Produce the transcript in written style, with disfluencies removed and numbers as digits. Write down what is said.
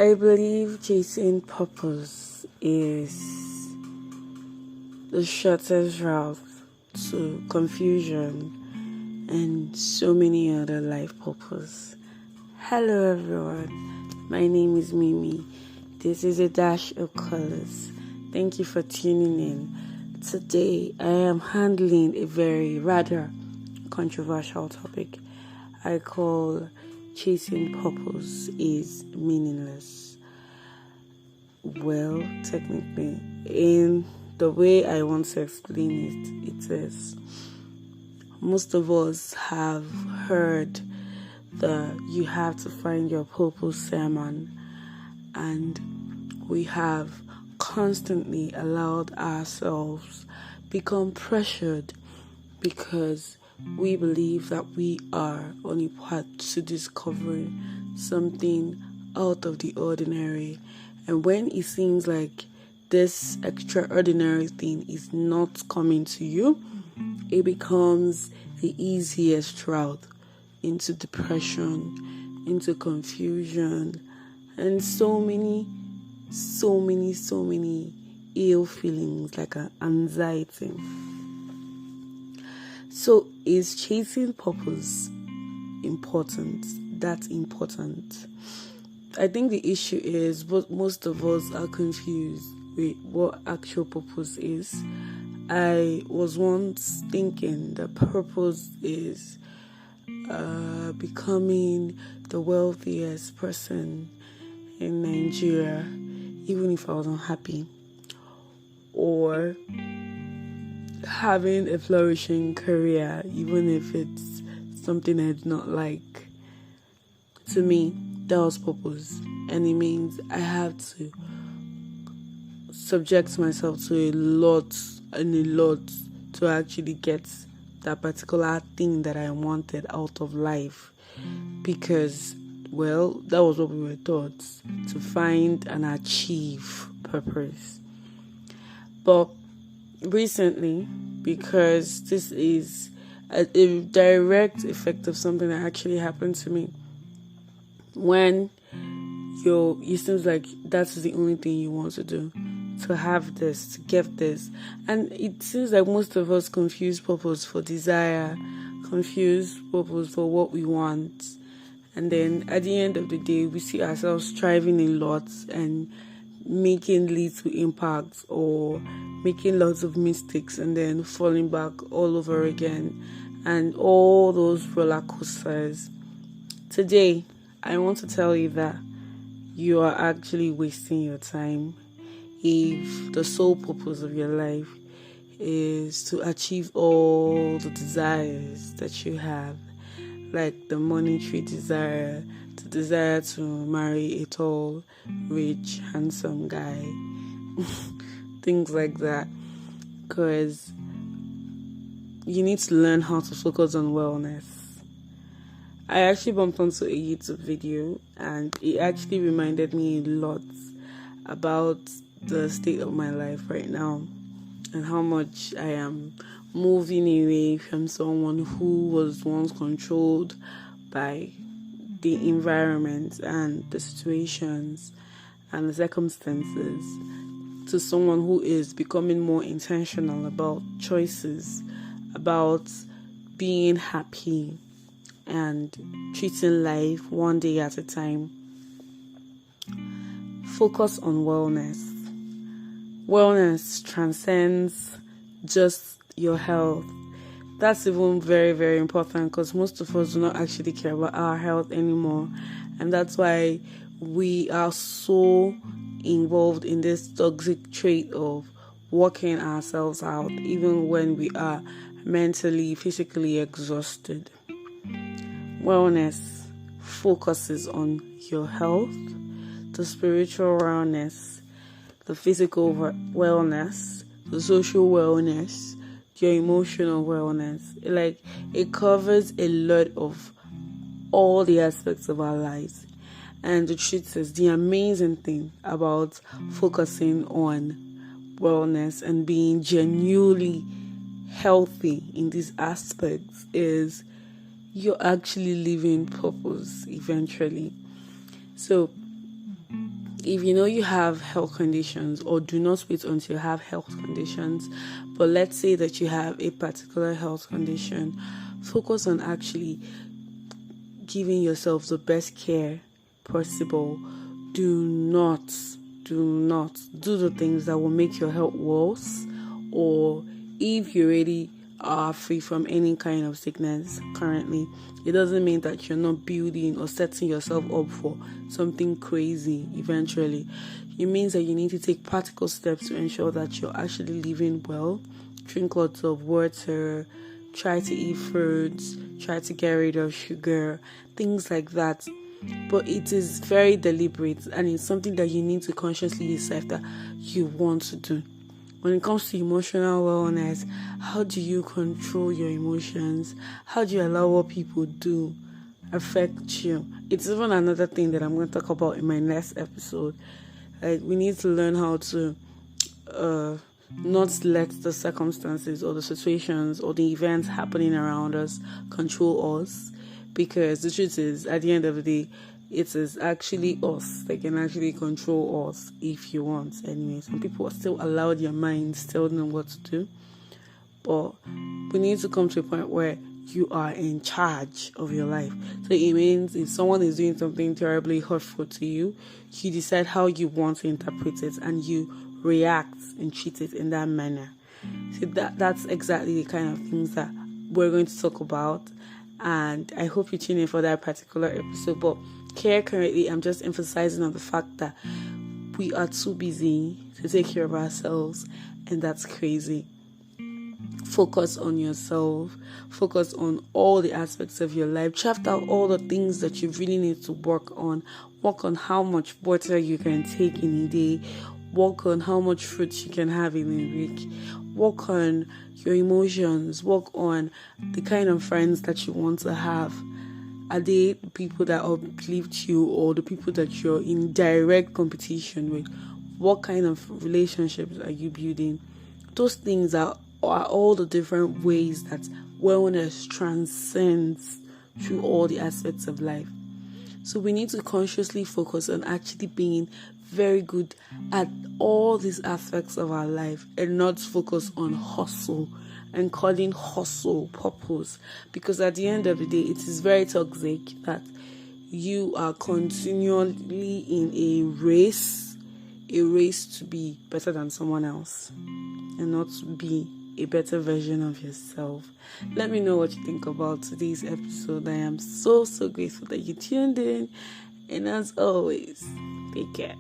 I believe chasing purpose is the shortest route to confusion and so many other life purpose. Hello everyone, my name is Mimi. This is a dash of colors. Thank you for tuning in. Today I am handling a very rather controversial topic I call chasing purpose is meaningless. Well, technically, in the way I want to explain it is most of us have heard the you have to find your purpose sermon, and we have constantly allowed ourselves become pressured because we believe that we are on a path to discovering something out of the ordinary. And when it seems like this extraordinary thing is not coming to you, it becomes the easiest route into depression, into confusion, and so many ill feelings like anxiety. So is chasing purpose important? That's important. I think the issue is most of us are confused with what actual purpose is. I was once thinking that purpose is becoming the wealthiest person in Nigeria, even if I was unhappy, or having a flourishing career, even if it's something I do not like. To me, that was purpose, and it means I have to subject myself to a lot to actually get that particular thing that I wanted out of life, because, well, that was what we were taught, to find and achieve purpose. But recently, because this is a direct effect of something that actually happened to me, when it seems like that's the only thing you want to do, to have this, to get this, and it seems like most of us confuse purpose for desire, confuse purpose for what we want, and then at the end of the day we see ourselves striving a lot and making little impacts or making lots of mistakes and then falling back all over again, and all those roller coasters. Today I want to tell you that you are actually wasting your time if the sole purpose of your life is to achieve all the desires that you have, like the monetary desire, the desire to marry a tall, rich, handsome guy, things like that, because you need to learn how to focus on wellness. I actually bumped onto a YouTube video, and it actually reminded me a lot about the state of my life right now and how much I am moving away from someone who was once controlled by the environment and the situations and the circumstances to someone who is becoming more intentional about choices, about being happy and treating life one day at a time. Focus on wellness. Wellness transcends just your health. That's even very, very important, because most of us do not actually care about our health anymore, and that's why we are so involved in this toxic trait of working ourselves out even when we are mentally, physically exhausted. Wellness focuses on your health, the spiritual wellness, the physical wellness, the social wellness, your emotional wellness. It covers a lot of all the aspects of our lives. And the truth is, the amazing thing about focusing on wellness and being genuinely healthy in these aspects is you're actually living purpose eventually. So if you know you have health conditions, or do not wait until you have health conditions, but let's say that you have a particular health condition, focus on actually giving yourself the best care possible. Do not do the things that will make your health worse, or if you already are free from any kind of sickness currently, it doesn't mean that you're not building or setting yourself up for something crazy eventually. It means that you need to take practical steps to ensure that you're actually living well. Drink lots of water, try to eat fruits, try to get rid of sugar, things like that. But it is very deliberate, and it's something that you need to consciously decide that you want to do. When it comes to emotional wellness, how do you control your emotions? How do you allow what people do affect you? It's even another thing that I'm going to talk about in my next episode. Like, we need to learn how to not let the circumstances or the situations or the events happening around us control us, because the truth is, at the end of the day, it is actually us that can actually control us if you want. Anyway, some people are still allowed their minds tell them what to do, but we need to come to a point where you are in charge of your life. So it means if someone is doing something terribly hurtful to you, you decide how you want to interpret it, and you react and treat it in that manner. So that's exactly the kind of things that we're going to talk about, and I hope you tune in for that particular episode. But here currently, I'm just emphasizing on the fact that we are too busy to take care of ourselves, and that's crazy. Focus on yourself. Focus on all the aspects of your life. Draft out all the things that you really need to work on. Work on how much water you can take in a day. Work on how much fruits you can have in a week. Work on your emotions. Work on the kind of friends that you want to have. Are they the people that uplift you, or the people that you're in direct competition with? What kind of relationships are you building? Those things are all the different ways that wellness transcends through all the aspects of life. So we need to consciously focus on actually being very good at all these aspects of our life, and not focus on hustle and calling hustle purpose, because at the end of the day, it is very toxic that you are continually in a race to be better than someone else, and not to be a better version of yourself. Let me know what you think about today's episode. I am so grateful that you tuned in, and as always, take care.